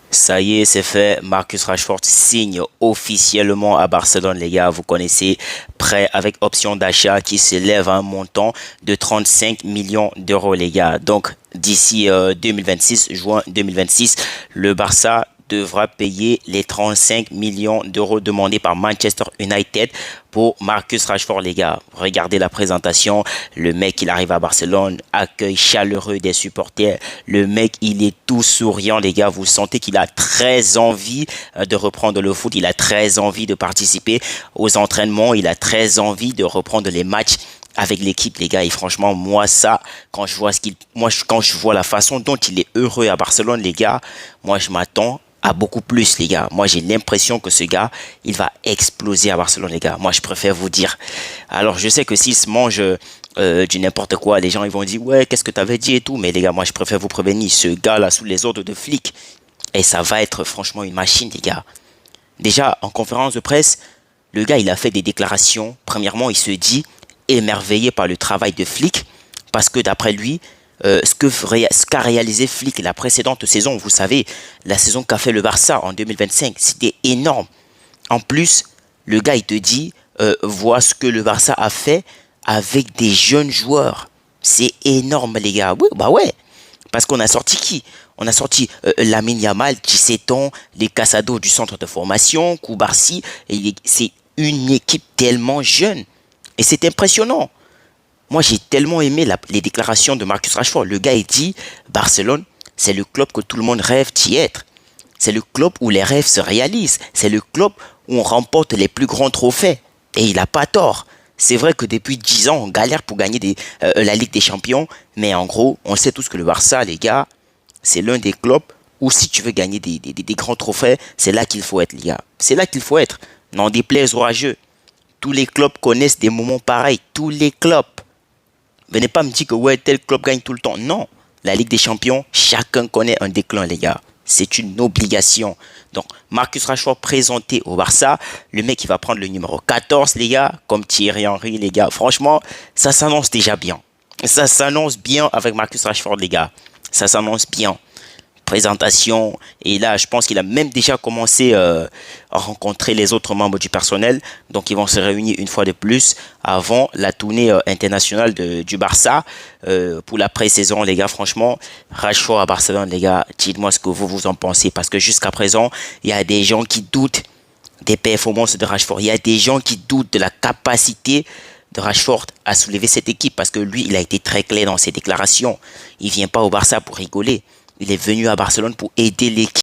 Ça y est, c'est fait. Marcus Rashford signe officiellement à Barcelone, les gars. Vous connaissez, prêt avec option d'achat qui s'élève à un montant de 35 millions d'euros, les gars. Donc, d'ici 2026, juin 2026, le Barça devra payer les 35 millions d'euros demandés par Manchester United pour Marcus Rashford, les gars. Regardez la présentation. Le mec, il arrive à Barcelone, accueil chaleureux des supporters. Le mec, il est tout souriant, les gars. Vous sentez qu'il a très envie de reprendre le foot. Il a très envie de participer aux entraînements. Il a très envie de reprendre les matchs avec l'équipe, les gars. Et franchement, moi, ça, quand je vois la façon dont il est heureux à Barcelone, les gars, moi, je m'attends à beaucoup plus, les gars. Moi, j'ai l'impression que ce gars, il va exploser à Barcelone, les gars. Moi, je préfère vous dire. Alors, je sais que s'il se mange du n'importe quoi, les gens, ils vont dire, ouais, qu'est-ce que t'avais dit et tout. Mais les gars, moi, je préfère vous prévenir. Ce gars-là, sous les ordres de flics, et ça va être franchement une machine, les gars. Déjà, en conférence de presse, le gars, il a fait des déclarations. Premièrement, il se dit émerveillé par le travail de Flick, parce que d'après lui, ce qu'a réalisé Flick la précédente saison, vous savez, la saison qu'a fait le Barça en 2025, c'était énorme. En plus, le gars, il te dit, vois ce que le Barça a fait avec des jeunes joueurs. C'est énorme, les gars. Oui, bah ouais. Parce qu'on a sorti qui? On a sorti Lamine Yamal, 17 ans, les Casado du centre de formation, Koubarsi. C'est une équipe tellement jeune. Et c'est impressionnant. Moi, j'ai tellement aimé les déclarations de Marcus Rashford. Le gars, il dit, Barcelone, c'est le club que tout le monde rêve d'y être. C'est le club où les rêves se réalisent. C'est le club où on remporte les plus grands trophées. Et il n'a pas tort. C'est vrai que depuis 10 ans, on galère pour gagner la Ligue des Champions. Mais en gros, on sait tous que le Barça, les gars, c'est l'un des clubs où si tu veux gagner des grands trophées, c'est là qu'il faut être, les gars. C'est là qu'il faut être. N'en déplaise aux rageux. Tous les clubs connaissent des moments pareils. Tous les clubs. Venez pas me dire que ouais, tel club gagne tout le temps. Non. La Ligue des Champions, chacun connaît un déclin, les gars. C'est une obligation. Donc, Marcus Rashford présenté au Barça. Le mec, il va prendre le numéro 14, les gars. Comme Thierry Henry, les gars. Franchement, ça s'annonce déjà bien. Ça s'annonce bien avec Marcus Rashford, les gars. Ça s'annonce bien. Présentation. Et là, je pense qu'il a même déjà commencé à rencontrer les autres membres du personnel. Donc, ils vont se réunir une fois de plus avant la tournée internationale du Barça pour la pré-saison, les gars. Franchement, Rashford à Barcelone, les gars, dites-moi ce que vous en pensez. Parce que jusqu'à présent, il y a des gens qui doutent des performances de Rashford. Il y a des gens qui doutent de la capacité de Rashford à soulever cette équipe. Parce que lui, il a été très clair dans ses déclarations. Il vient pas au Barça pour rigoler. Il est venu à Barcelone pour aider l'équipe.